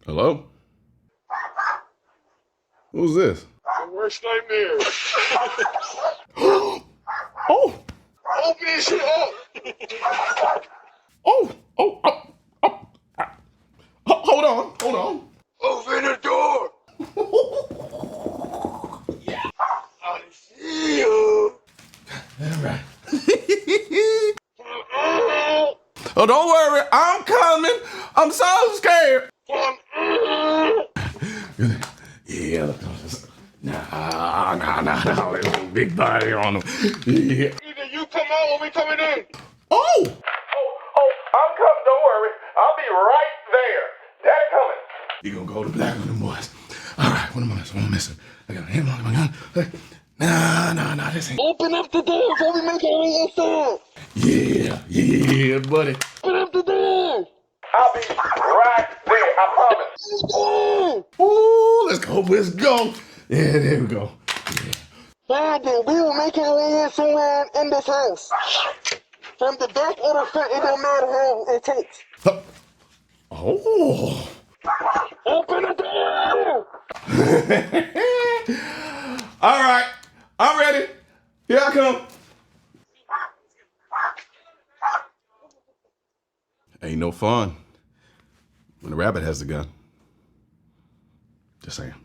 Hello? Who's this? My worst nightmare. Oh! Open this shit up. Oh! Hold on. Open the door. I see you. All right. Oh, don't worry. I'm coming. I'm so scared. Yeah. Nah. Big body on him. Yeah. Either you come out or we coming in. Oh, I'm coming. Don't worry. I'll be right there. Daddy coming. You gonna go to black on them boys. All right, what am I missing? I got a hammer on my gun. Nah, this ain't. Open up the door before we make our way inside. Yeah, buddy. Open up the door. I'll be right there, I promise. Ooh, let's go. Yeah, there we go. Yeah. Fine, then we will make our way in somewhere in this house. From the back or the front, it don't matter how it takes. Oh. Open the door. All right, I'm ready. Here I come. Ain't no fun when the rabbit has the gun. Just saying.